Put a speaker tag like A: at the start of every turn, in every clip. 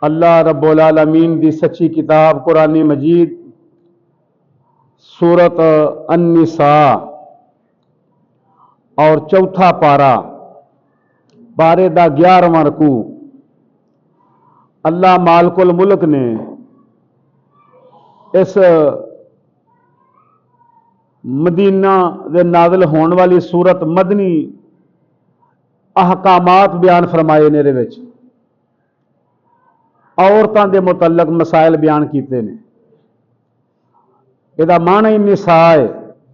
A: अल्लाह रब्बुल आलमीन दी सच्ची किताब कुरान मजीद सूरत अन-निसा और चौथा पारा पारे दा 11वां रकू। अल्लाह मालिकुल मुल्क ने इस मदीना दे नाज़िल होने वाली सूरत मदनी अहकामात बयान फरमाए ने। विच औरतां दे मुतल्लक मसाइल बयान कीते ने। इहदा माना ही निसा है,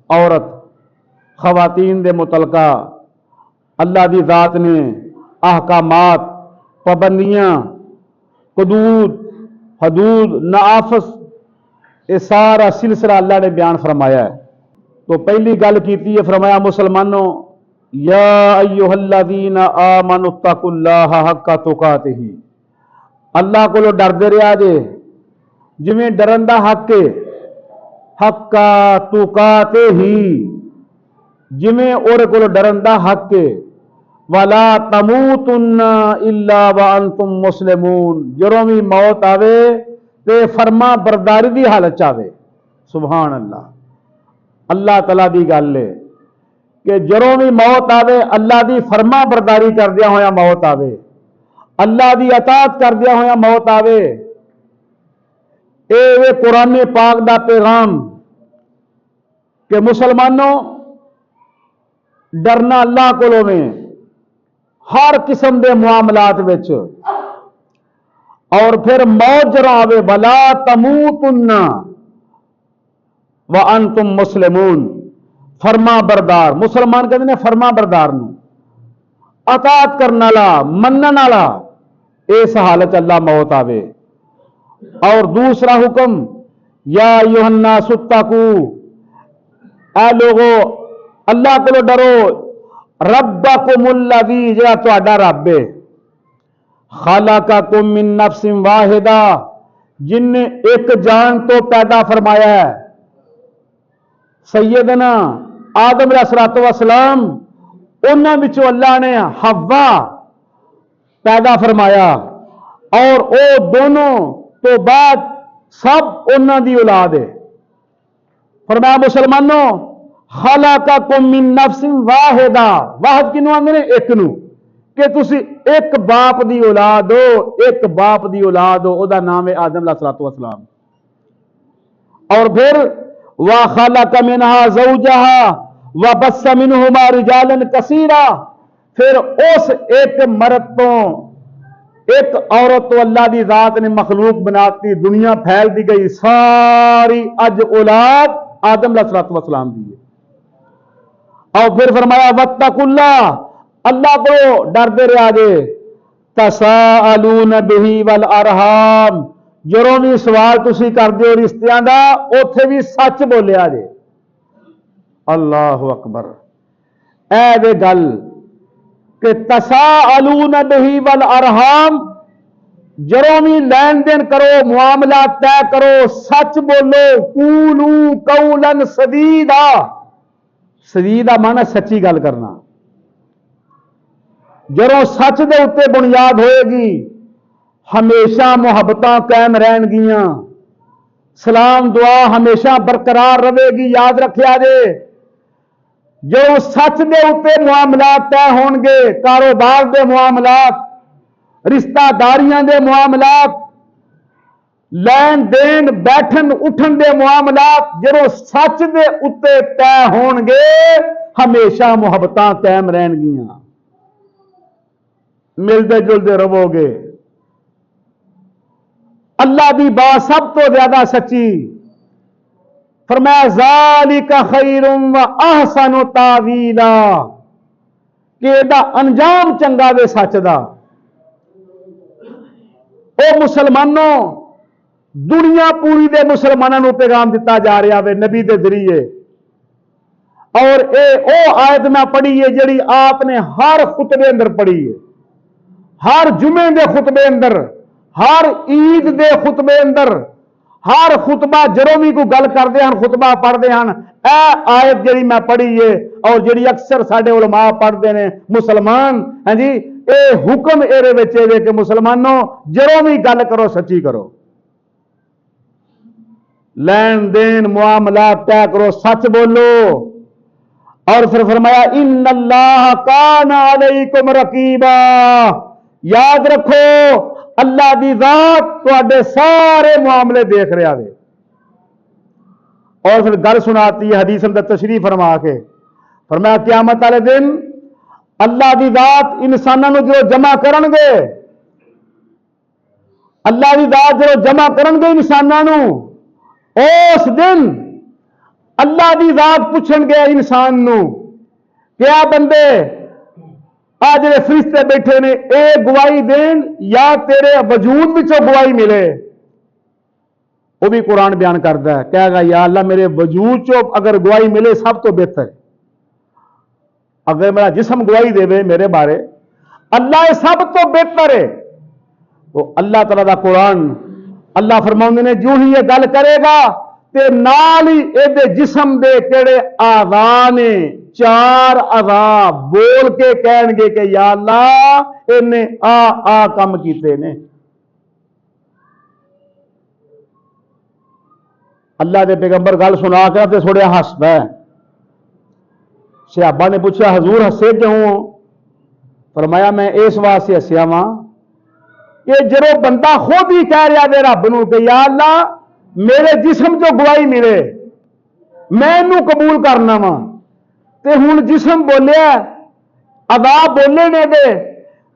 A: औरत खवातीन दे मुतलका अल्लाह दी जात ने अहकामात, पाबंदियां, हुदूद नाफस, ये सारा सिलसिला अल्लाह ने बयान फरमाया है। तो पहली गल की है, फरमाया मुसलमानों या अय्युहल्लज़ीना आमनुत्तकुल्लाह हक्का तुकातिही, अल्लाह को डरदे रहा जे जिवें डरन दा हक है, हक्का तुकातिही जिवें ओहदे कोल डरन दा हक है। वला तमूतुन्ना इल्ला व अंतुम मुस्लिमून, जदों भी मौत आवे ते फरमा बरदारी दी हालत च आवे। सुभान अल्लाह, अल्लाह तला दी गल है कि जदों भी मौत आवे अल्लाह दी फरमा बरदारी करदिया होया मौत आवे, अल्लाह दी अतात करदिया होया मौत आवे। ये कुरान पाक दा पैगाम कि मुसलमानों डरना अल्लाह कोलों में हर किस्म के मुआमलात विच, और फिर मौत जरा आवे वला तमूतुन्ना व अंतुम मुस्लिमून, फरमा बरदार। मुसलमान कहते हैं फरमा बरदार नूं, अतात करने वाला, मनन वाला, इस हालत अल्लाह मौत आवे। और दूसरा हुक्म या अय्युहन्नास इत्तकू, ऐ लोगो अल्लाह को डरो, रब्बकुमुल्लज़ी जिहड़ा तुहाडा रब है, खलक़कुम मिन नफ्सिन वाहिदा, जिन्ने एक जान तो पैदा फरमाया है। सैयदना आदम अलैहिस्सलातु वस्सलाम, उन्हां विचों अल्लाह ने हव्वा पैदा फरमाया, और वो दोनों तो बाद सब उन्हां दी औलाद है। फरमाया मुसलमानों खलक़कुम मिन नफ्सिन वाहिदा, वाहिद किनू आंदे ने? एक नू, कि तुसी एक बाप दी औलाद हो, एक बाप दी औलाद हो, ओदा नाम है आदम अलैहिस्सलातु वस्सलाम। और फिर वा खलक़ मिनहा ज़ौजहा व बस्स मिनहुमा रिजालन कसीरा, फिर उस एक मर्द तो, एक औरत तो अल्लाह की जात ने मखलूक बनाती, दुनिया फैल दी गई, सारी अज औलाद आदम अलैहिस्सलातु वस्सलाम दी है। और फिर फरमाया वत्तकुल्लाह, अल्लाह को डरदे रहा जे, तसाअलून बिही वल अरहाम, जदों भी सवाल तुसी करदे हो रिश्तियां दा, उथे भी सच बोलिया जे। अल्लाहु अकबर, ऐ वे गल कि तसाअलून बिही वल अरहाम, जदों भी लेन देन करो, मुआमला तय करो, सच बोलो। कूलू कौलन सदीदा, सदीदा माना सच्ची गल करना। जदों सच दे उत्ते बुनियाद होएगी, हमेशा मुहब्बतां कायम रहनगियां, सलाम दुआ हमेशा बरकरार रहेगी। याद रखिया जे, जो सच दे उत्ते मुआमलात तय होणगे, कारोबार दे मुआमलात, रिश्तेदारियां दे मुआमलात, लैन देन बैठन उठन दे मुआमलात, जदों सच दे उत्ते तय होणगे, हमेशा मुहब्बतां कायम रहनगियां, मिलते जुलते रहोगे। अल्लाह की बात सब तो ज्यादा सच्ची। फरमाया ज़ालिका खैरुम व अहसनु तावीला, कि एदा अंजाम चंगा वे सच दा। ओ मुसलमानों, दुनिया पूरी दे मुसलमानों को पैगाम दिता जा रहा है नबी के जरिए। और ये ओ आयत मैं पढ़ी है जिहड़ी आपने हर खुतबे अंदर पढ़ी है, हर जुमे के खुतबे अंदर, हर ईद के खुतबे अंदर, हर खुतबा जदों भी कोई गल करते हैं, खुतबा पढ़ते हैं, ए आयत जी मैं पढ़ी है और जी अक्सर साडे उलमा पढ़ते हैं मुसलमान, हाँ जी, ये हुक्म एरे विच है कि मुसलमानों जदों भी गल करो सच्ची करो, लैन देन मुआमला तय करो, सच बोलो। और फिर फरमाया इन्नल्लाह कान अलैकुम रकीबा, याद रखो अल्लाह दी जात तुहाडे सारे मामले देख रहा है। और फिर गल सुनाती है हदीस अंदर तशरीफ फरमा के, फरमाया क़यामत वाले दिन अल्लाह दी जात इंसानों को जो जमा करनगे, अल्लाह दी जात जो जमा करनगे इंसानों, उस दिन अल्लाह दी जात पूछणगे इंसान नूं, क्या बंदे आ जिहड़े फरिश्ते बैठे ने ये गवाही देन या तेरे वजूद विचों गवाही मिले। वो भी कुरान बयान करता है, कहेगा या अल्लाह मेरे वजूद चो अगर गवाही मिले सब तो बेहतर है, अगर मेरा जिस्म गवाही देवे मेरे बारे अल्लाह सब तो बेहतर है। तो अल्लाह तआला दा कुरान अल्लाह फरमाउंदे ने जो ही ये गल करेगा ते नाल ही एदे जिस्म दे केड़े आज़ा ने, चार आज़ा बोल के कहणगे कि या अल्लाह इन्ने आ काम कीते ने। अल्लाह के पैगंबर गल सुना के ते थोड़ा हसदा है। सहाबा ने पूछा हजूर हसे क्यों? फरमाया मैं इस वास्ते हसिया वां कि जो बंदा खुद ही कह रहा है रब नूं कि या अल्लाह मेरे जिस्म जो गवाही मिले मैं इनू कबूल करना वा, ते हुण जिस्म बोलिया अदाब बोले ने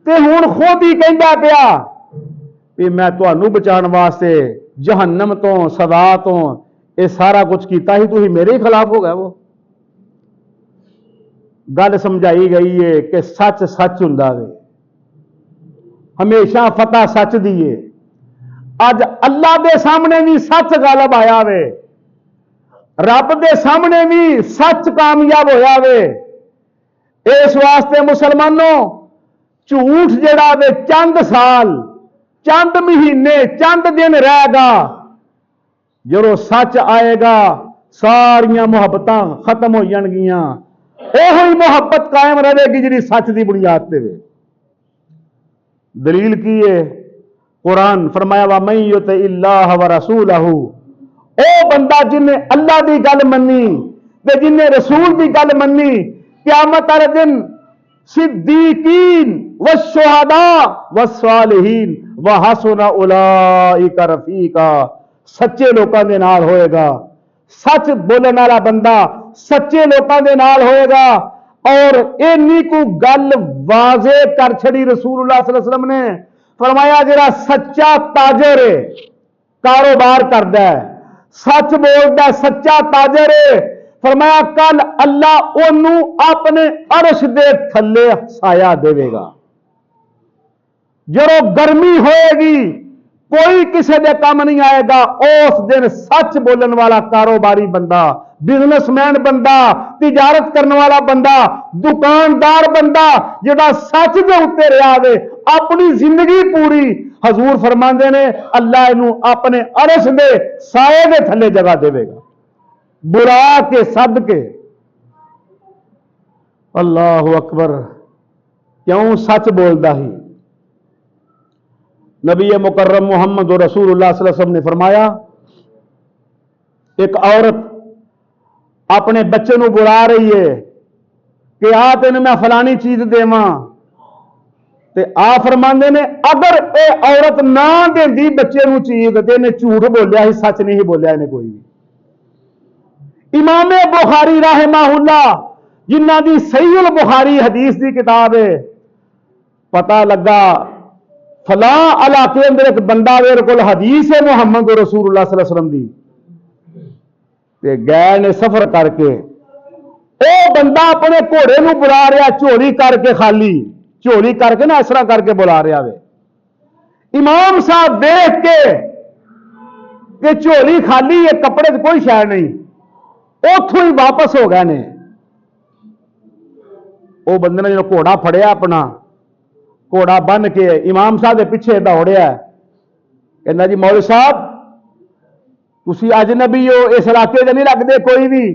A: ते हुण खुद ही कहंदा पिया भी मैं तुहानू बचाने वास्ते जहन्नम तो सदा तो ये सारा कुछ किया ही, तुसीं मेरे खिलाफ हो गए। वो गल समझाई गई है कि सच सच हुंदा वे, हमेशा फतह सच दी है। अज अल्लाह के सामने भी सच गालब आया वे, रब के सामने भी सच कामयाब होया वे। इस वास्ते मुसलमानों झूठ जड़ा वे चंद साल, चंद महीने, चंद दिन रहेगा, जो सच आएगा सारियां मुहब्बतां खत्म हो जाएगियां। ओही मुहब्बत कायम रहेगी जी सच की बुनियाद पे। दलील की है कुरान फरमाया वा मैं युति इल्लाह व रसूलहू, ओ बंदा जिन्हें अल्लाह की गल मनी ते जिन्हें रसूल की गल मनी, क़यामत वाले दिन सिद्दीकीन व शुहदा व सालिहीन व हसुन उलाइका रफीका, सच्चे लोगों के नाल होएगा। सच बोलने वाला बंदा सच्चे लोगों के नाल होएगा। और इन्नी को गल वाजे कर छड़ी रसूलुल्लाह सल्लल्लाहु अलैहि वसल्लम ने, फरमाया जिहड़ा सच्चा ताजर है, कारोबार करता है, सच बोलता है, सच्चा ताजर है, फरमाया कल अल्लाह ओनू अपने अरश दे थल्ले साया देवेगा। जो गर्मी होएगी कोई किसी के काम नहीं आएगा। उस दिन सच बोलने वाला कारोबारी बंदा, बिजनेसमैन बंदा, तिजारत करने वाला बंदा, दुकानदार बंदा जिहड़ा सच के उत्ते रहा वे अपनी जिंदगी पूरी, हजूर फरमांदे ने अल्लाह इनू अपने अरश दे साए दे थल्ले जगह देवेगा, बुला के सद के। अल्लाहु अकबर। क्यों? सच बोलदा ही। नबी मुकर्रम मोहम्मद रसूलुल्लाह सल्लल्लाहु अलैहि वसल्लम ने फरमाया एक औरत अपने बच्चे को बुला रही है कि आ तेन मैं फलानी चीज देवां, ते आ फरमांदे ने अगर ये औरत ना देंदी बच्चे को चीज ते इन्हें झूठ बोलिया ही, सच नहीं बोलिया इन्हें कोई भी। इमाम बुखारी रहमहुल्लाह जिन्हां दी सहीहुल बुखारी हदीस की किताब है, पता लगा फलां इलाके अंदर एक बंदा मेरे को हदीस है मुहम्मद रसूलुल्लाह सल्लल्लाहु अलैहि वसल्लम दी, ते गए ने सफर करके, ओ बंदा अपने घोड़े नूं बुला रहा झोली करके, खाली झोली करके ना इस तरह करके बुला रहा वे। इमाम साहब देख के कि झोली खाली है, कपड़े कोई शय नहीं, उथों ही वापस हो गए ने। वो बंदे ने जो घोड़ा फड़िया अपना, घोड़ा बन के इमाम साहब के पिछे दौड़िया, कहना जी मौलवी साहब तुसी अजनबी हो, इस इलाके के नहीं लगते कोई भी,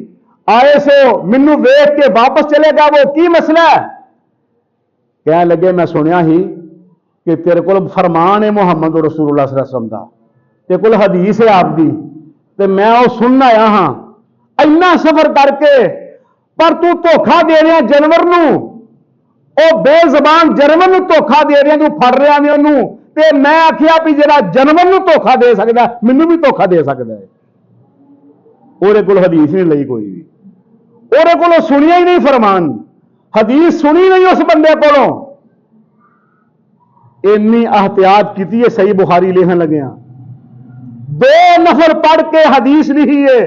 A: आए सो मैनू वेख के वापस चले जाओ, की मसला है? कह लगे मैं सुनिया ही कि तेरे को फरमान है मुहम्मद रसूलुल्लाह सल्लल्लाहु अलैहि वसल्लम दा, तेरे को हदीस है आपकी, तो मैं वो सुन आया हाँ इन्ना सफर करके, पर तू धोखा दे रहा जानवर नूं, ओ बेजबान जानवर नूं धोखा दे रहा, तू फड़ रहा नहीं उन्होंने, ते मैं आखिया भी जरा जानवर नूं धोखा दे सकता मैनू भी धोखा दे सकता है। ਉਹਦੇ ਕੋਲ हदीस नहीं लई कोई भी, ਉਹਦੇ ਕੋਲੋਂ सुनिया ही नहीं फरमान, हदीस सुनी नहीं उस बंदे कोलों। इन्नी एहतियात की है, सही बुखारी लिखन लगे 2 नफर पढ़ के हदीस लिखी है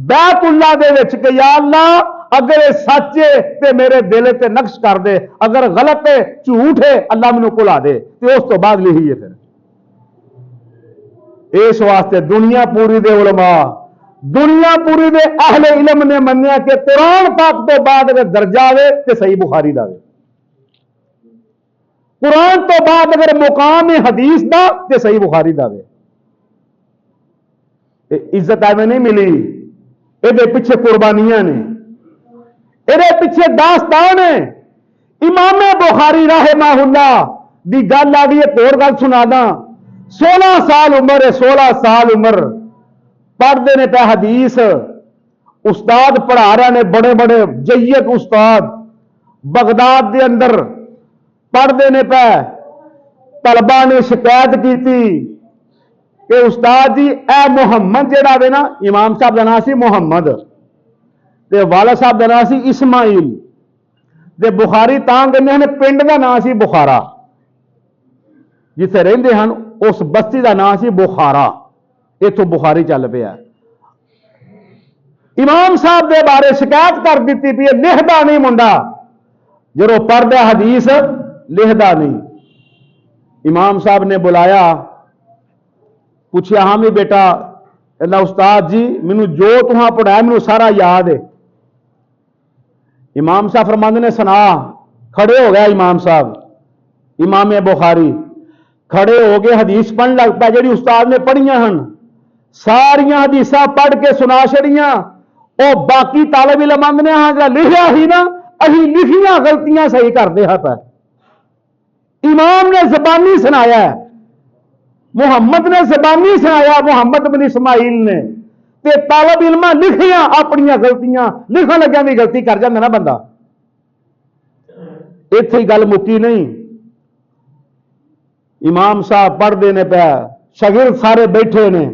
A: बैतुल्ला दे विच कि या अल्लाह अगर ये सच है तो मेरे दिल ते नक्श कर दे, अगर गलत है झूठ है अल्लाह मैनू भुला दे, तो उस तो बाद लिखी है। फिर इस वास्ते दुनिया पूरी दे उलमा, दुनिया पूरी दे अहले इल्म ने मन्निया कि कुरान पाक तो बाद अगर दर्जा आवे तो सही बुखारी दा वे, कुरान तो बाद अगर मुकाम है हदीस दा तो सही बुखारी दा वे। इज्जत एवं नहीं मिली, ये पिछे कुर्बानियां ने, ये पिछे दास्तान है। इमाम बुखारी रहमहुल्लाह दी गल आ गई, एक और गल सुना दा। 16 साल उम्र है, 16 साल उम्र, पढ़ते ने पे हदीस, उस्ताद पढ़ा रहे ने, बड़े बड़े जय्यद उस्ताद बगदाद के अंदर पढ़ते ने पे। तलबा ने शिकायत की कि उस्ताद जी ए मुहम्मद जेड़ा वे ना, इमाम साहब का नाम सी मुहम्मद ते वाला साहब का नाम सी इस्माइल, ते बुखारी तां कहते हैं पिंड का नाम सी बुखारा, जिथे रहिंदे हन उस बस्ती का नाम सी बुखारा, इथों बुखारी चल पिया। इमाम साहब के बारे शिकायत कर दी भी लिखता नहीं मुंडा, जो पढ़दा हदीस लिखता नहीं। इमाम साहब ने बुलाया, पूछया हाँ भी बेटा, कहना उस्ताद जी मैनू जो तुहां पढ़ाया मैनू सारा याद है। इमाम साहब फरमांदे ने सुना। खड़े हो गया इमाम साहब, इमाम बुखारी खड़े हो गए, हदीस पढ़न लग पाया जी उस्ताद ने पढ़िया हन, सारिया हदीसा पढ़ के सुना छड़िया। और बाकी तालिब इल्म आंदे हाँ जो लिखिया ही ना, अही लिखिया गलतियां सही करते हैं पे। इमाम ने जबानी सुनाया, मुहम्मद ने जबानी सुनाया, मुहम्मद बिन इस्माइल ने, ते तालिब इल्मा लिखिया अपन गलतियां, लिखन लग्या भी गलती कर जाता ना बंदा। इत्थे ही गल मुक्की नहीं। इमाम साहब पढ़ते ने पे, शागिर्द सारे बैठे ने।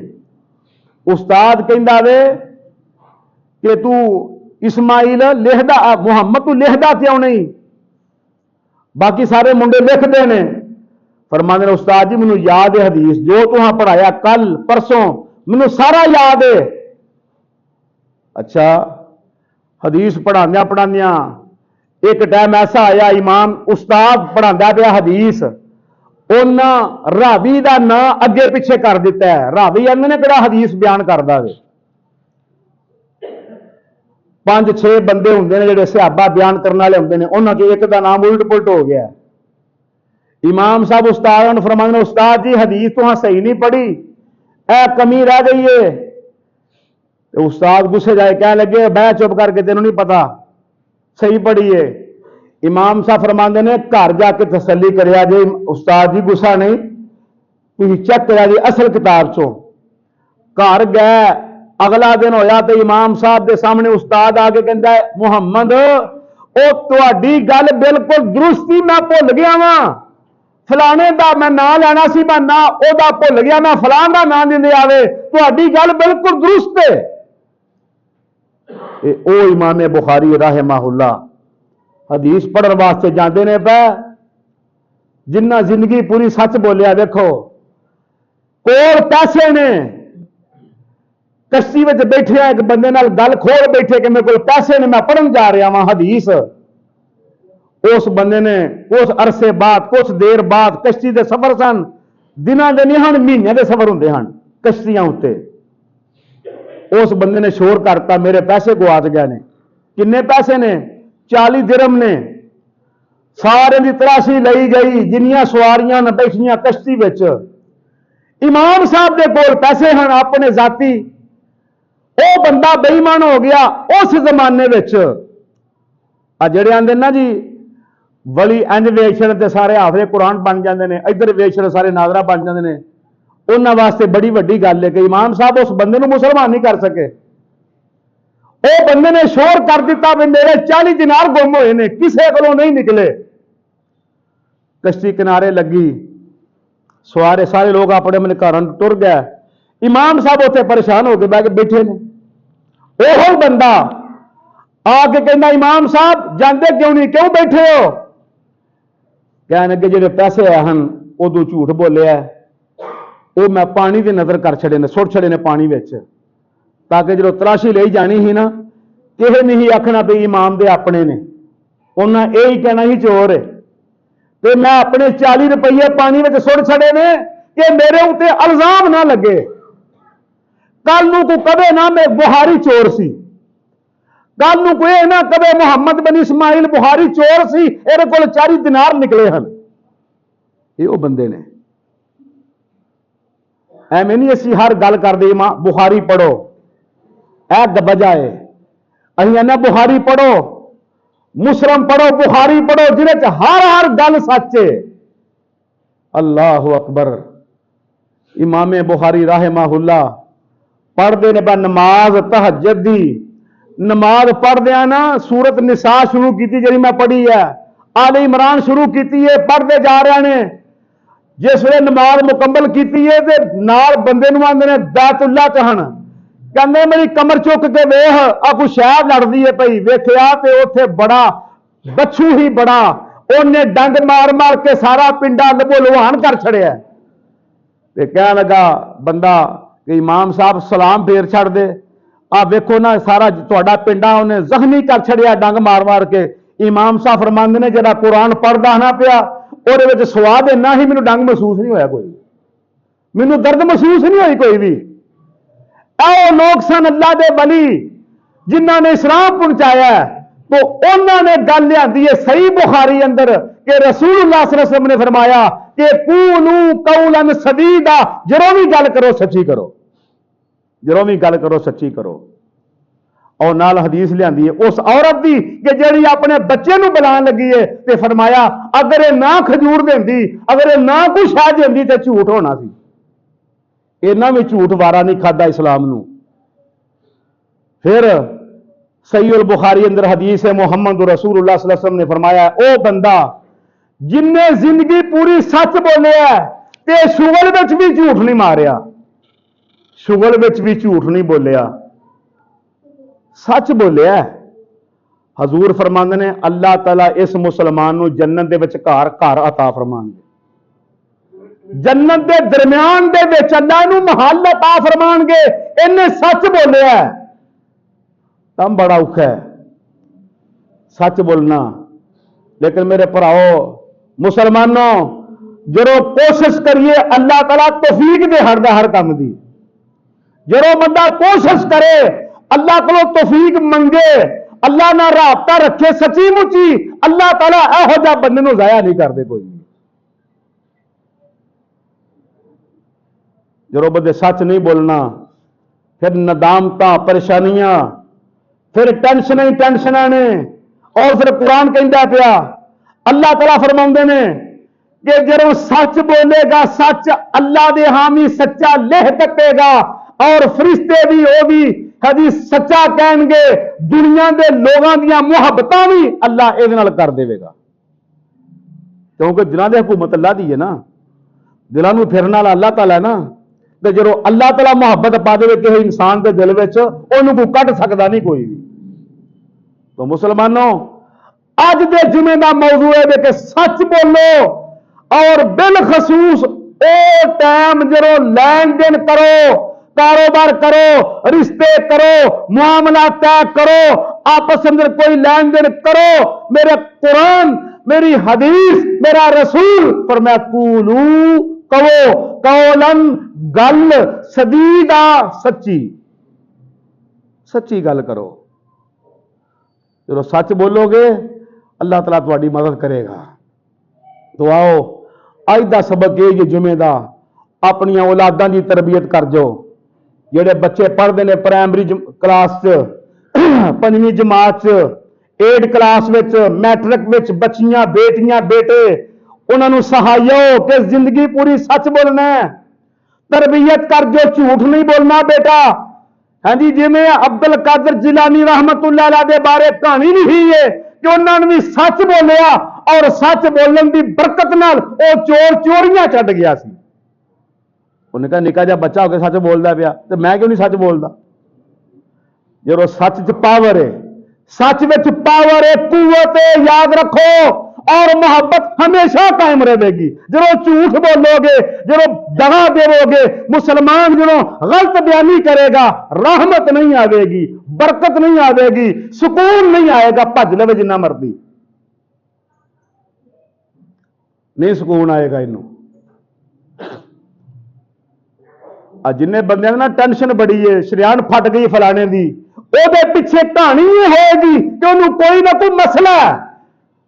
A: उस्ताद कहंदा वे कि तू इस्माइल लिखदा, मुहम्मद तू लिखदा क्यों नहीं? बाकी सारे मुंडे लिखते ने। फरमांदे ने उस्ताद जी मैनू याद है हदीस, जो तुहां पढ़ाया कल परसों मैनू सारा याद है। अच्छा, हदीस पढ़ांदियां पढ़ांदियां एक टाइम ऐसा आया, इमाम उस्ताद पढ़ांदा पिया हदीस, उन्हां रावी का नाम अगे पिछे कर दिता है। रावी आंदे ने किहड़ा हदीस बयान करदा वे, 5-6 बंदे होंदे ने जिहड़े सहाबा बयान करने वाले होंदे ने, उन्हां चों एक दा नाम उलट पुलट हो गया। इमाम साहब उस्ताद ने फरमांदे ने उस्ताद जी हदीस तुहां सही नहीं पढ़ी, ए कमी रह गई है। तो उस्ताद गुस्से जाए कह लगे बह चुप करके, तेनों नहीं पता सही पढ़ी है। इमाम साहब फरमांदे ने घर जाके तसल्ली करिया जे, उस्ताद जी गुस्सा नहीं, तुसीं चेक करिया जे असल किताब चो। घर गए, अगला दिन होया तो इमाम साहब के सामने उस्ताद आके कहता है मुहम्मद ओ तुहाडी गल बिल्कुल दुरुस्ती, मैं भुल गया वा, फलाने का मैं नाम लेना सी, मैं ना ओदा भुल गया, मैं फलान का नाम दिंदे आवे, तुहाडी गल बिल्कुल दुरुस्त है। ओ इमाम बुखारी रहमहुल्लाह हदीस पढ़न वास्ते जाते ने पे, जिन्ना जिंदगी पूरी सच बोलिया। देखो कोल पैसे ने, कश्ती में बैठे एक बंदे नाल गल खोल बैठे कि मेरे को पैसे ने, मैं पढ़न जा रहा वहां हदीस। उस बंदे ने उस अरसे बाद, कुछ देर बाद, कश्ती के सफर सन, दिनां दे नहीं हन, महीने के सफर होंदे हन कश्तियां उत्ते। उस बंदे ने शोर करता मेरे पैसे गुआच गए ने। किन्ने पैसे ने? 40 दिरहम ने। सारे की तलाशी लई गई, जिन्नियां सवारियां न बैठियां कश्ती विच। इमाम साहब के कोल पैसे हैं अपने जाती, वो बंदा बेईमान हो गया उस जमाने विच। आ जिहड़े आंदे ना जी वली इंज वेचण ते सारे हाफिज़ कुरान बन जाते हैं, इधर वेचण सारे नाज़रा बन जाते हैं। उन्होंने वास्ते बड़ी वड्डी गल है कि इमाम साहब उस बंदे को मुसलमान नहीं कर सके। वो बंदे ने शोर कर दिता भी मेरे 40 दिनार गुम हुए ने, किसी को नहीं निकले। कश्ती किनारे लगी, सवारे सारे लोग अपने अपने घर टुर गए। इमाम साहब उत्थे परेशान होकर बह के बैठे ने। ओह बंदा आके कहना इमाम साहब जाते क्यों नहीं, क्यों बैठे हो? कहने के जो पैसे आए हैं उदू झूठ बोलिया, वो मैं पानी की नजर कर छड़े ने, सुट छड़े ने पानी में, ताकि जो तलाशी ले जानी ही ना किसी नहीं आखना भी इमाम दे अपने ने, उन्हें यही कहना ही चोर है। तो मैं अपने 40 रुपये पानी में सुट छड़े ने कि मेरे उत्ते इल्जाम ना लगे, कल नूं को कदे ना मैं बुहारी चोर सी, कल नूं कोई ना कदे मुहम्मद बिन इस्माइल बुहारी चोर सी, इहदे कोल 40 दिनार निकले हैं। ये वो बंदे ने। एवें नहीं असीं हर गल करदे बुखारी पढ़ो, यह वजह है। असीं कहना बुखारी पढ़ो, मुस्लिम पढ़ो, बुखारी पढ़ो, जिहदे हर हर गल सच है। अल्लाह अकबर। इमाम बुखारी रहमहुल्लाह पढ़ते ने नमाज तहज्जुद दी, नमाज पढ़दे ना सूरत निसा शुरू की जी मैं पढ़ी है, आले इमरान शुरू की है, पढ़ते जा रहे हैं। जिस वे नमाज मुकम्मल की है तो नाल बंदे नूं आंदे ने बैतुल्ला चहन, कहंदे मेरी कमर चुक के वेख आ कोई शह लड़दी है पई, वेखिया ते उत्थे बड़ा बच्छू ही बड़ा, उन्हें डंग मार मार के सारा पिंडा लबो लुहान कर छड़िया। ते कह लगा बंदा कि इमाम साहब सलाम फेर छड़ दे, आ वेखो ना सारा तुहाडा पिंडा उन्हें जख्मी कर छड़िया डंग मार मार के। इमाम साहब फरमांदे ने जिहड़ा कुरान पढ़दा ना पिया ਉਹਦੇ ਵਿੱਚ ਸਵਾਦ ਇੰਨਾ ਹੀ ਮੈਨੂੰ ਡੰਗ महसूस नहीं होया, कोई ਮੈਨੂੰ दर्द महसूस नहीं हुई कोई भी। ਇਹ लोग सन अल्लाह के वली जिन्होंने इस्लाम पहुंचाया, तो उन्होंने गल लियांदी है सही बुखारी अंदर कि रसूलुल्लाह सल्लल्लाहु अलैहि वसल्लम ने फरमाया कि कूलू कौलन सदीदा, जरों भी गल करो सच्ची करो, जरों भी गल करो सच्ची करो। और नाल हदीस लियांदी है उस औरत की कि जिहड़ी अपने बच्चे नूं बुलाण लगी है, ते फरमाया अगर ये ना खजूर देंदी, अगर ये ना कोई शह देंदी तो झूठ होना सी। इन्हां भी झूठ वारा नहीं खादा इस्लाम नूं। फिर सहीहुल बुखारी अंदर हदीस है मुहम्मद रसूलुल्लाह सल्लल्लाहु अलैहि वसल्लम ने फरमाया ओ बंदा जिन्हें जिंदगी पूरी सच बोलिया ते शुगल विच भी झूठ नहीं मारिया, शुगल विच भी झूठ नहीं बोलिया, सच बोलिया। हजूर फरमांदे ने अल्लाह ताला इस मुसलमान नूं जन्नत दे विच घर घर अता फरमाणगे, जन्नत दे दरम्यान दे विच अल्लाह नूं महल अता फरमाणगे, इन्हें सच बोलिया। तम बड़ा औखा है सच बोलना। लेकिन मेरे भराओ मुसलमानों जो कोशिश करिए अल्लाह ताला तौफीक दे हटदा हर काम दी, जो बंदा कोशिश करे अल्लाह को तौफीक मंगे, अल्लाह ना राबता रखे सची मुची, अल्लाह ताला इहो जिहा बंदे नूं जाया नहीं करदे कोई। जो बंदे सच नहीं बोलना, फिर नदामतां परेशानियां, फिर टेंशन ही टेंशन ने। और फिर कुरान कहता पिया अल्लाह ताला फरमाउंदे ने कि जो सच बोलेगा सच अल्लाह दे हामी सच्चा लेह कटेगा, और फरिश्ते भी वो भी कभी सच्चा कहेंगे, दुनिया के लोगों दी मुहब्बतां भी अल्लाह इहदे नाल कर देगा। क्योंकि दिलों की हुकूमत अल्लाह दी है ना, दिलों में फिरन वाला अल्लाह ताला है ना। तो जो अल्लाह ताला मुहब्बत पा दे किसी इंसान के दिल में, उन्होंने कोई कट सकता नहीं कोई भी। तो मुसलमानों अज के जुमे का मौजू है कि सच बोलो, और बिलखसूस ओ टाइम जो लैन देन करो, कारोबार करो, रिश्ते करो, मामला तय करो, आपस में कोई लेन देन करो, मेरे कुरान मेरी हदीस मेरा रसूल फरमाया कूलू कहो कौलन गल सदीदा, सच्ची सच्ची गल करो। जो सच बोलोगे अल्लाह ताला तुम्हारी मदद करेगा। तो आओ अज का सबक ये जुमे का, अपन औलादा की तरबियत कर जो। जेडे बच्चे पढ़ते हैं प्राइमरी क्लास च, 5वीं जमात च, 8 क्लास विच मैट्रिक विच बच्चियां बेटियां बेटे उन्होंने सहायो कि जिंदगी पूरी सच बोलना है, तरबियत कर जो झूठ नहीं बोलना बेटा। हाँ जी, जिमें अब्दुल कादिर जिलानी रहमतुल्लाह अलैह दे बारे कहानी लिखी है कि उन्होंने भी सच बोलिया और सच बोलने की बरकत नाल वो चोर चोरियां छड्ड गया सी। उन्हें कहा निका जा बच्चा होकर सच बोलता पाया तो मैं क्यों नहीं सच बोलता। जो सच च पावर है, सच में पावर है, कुव्वत है, याद रखो। और मोहब्बत हमेशा कायम रहेगी। जो झूठ बोलोगे, जो दगा देवोगे, मुसलमान जो गलत बयानी करेगा, रहमत नहीं आवेगी, बरकत नहीं आवेगी, सुकून नहीं आएगा। भज लवे जिन्ना मर्जी, नहीं सुकून आएगा। इनू जिन्हें बंद ना टेंशन बड़ी है, शरियान फट गई फलाने की, ਉਹਦੇ ਪਿੱਛੇ कहानी ही होगी कि उन्होंने कोई ना कोई मसला है।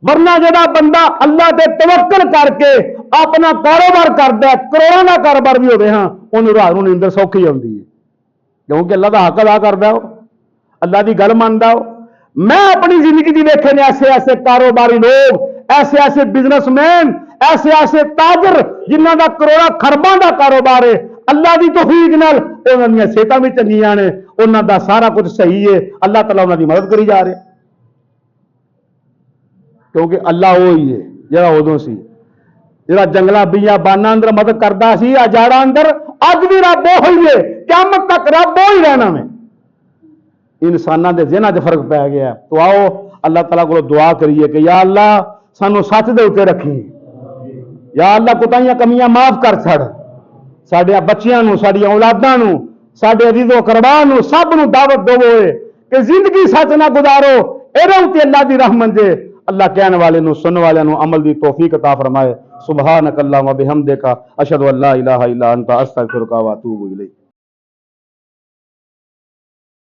A: वरना जो बंदा अल्लाह से तवक्कल करके अपना कारोबार करता है, करोड़ों का कारोबार भी होवे, हाँ उन्होंने रात को नींदर सौखी आती है, क्योंकि अल्लाह का हक अदा करता हो, अल्लाह की गल मानता हो। मैं अपनी जिंदगी की देखे ने ऐसे ऐसे कारोबारी लोग, ऐसे ऐसे बिजनेसमैन, ऐसे ऐसे ताजर जिन्हों का करोड़ा खरबों का कारोबार है। अल्लाह की तौफीक नाल उन्होंने सेहतां भी चंगियां ने, उन्हों का सारा कुछ सही है। अल्लाह तआला उन्होंने मदद करी जा रहे, क्योंकि अल्लाह वो ही है जरा उदों सी, जरा जंगलों बियाबाना अंदर मदद करता सी, अजाड़ा अंदर अज भी रब वो ही है, क़यामत तक रब वो ही रहना में। इंसानों के ज़हनां 'च फर्क पै गया। तो आओ अल्लाह तआला को दुआ करिए कि या अल्लाह सानू सच दे उत्ते रखी, या अल्लाह कोताहियां कमियां माफ कर छड़, साडे बच्चियां नूं, साडी औलादां नूं, साडे अजीज़ो करबान नूं, सब नूं दावत देवो कि जिंदगी सच ना गुजारो। इहदे उत्ते अल्लाह दी रहमत जे। अल्लाह कहने वाले नूं, सुनने वाले नूं अमल दी तौफीक अता फरमाए। सुबहानक अल्लाहुम्मा बिहम्दिका अशहदु अल्ला इलाहा इल्ला अंता अस्तगफिरुका व अतूबु इलैक।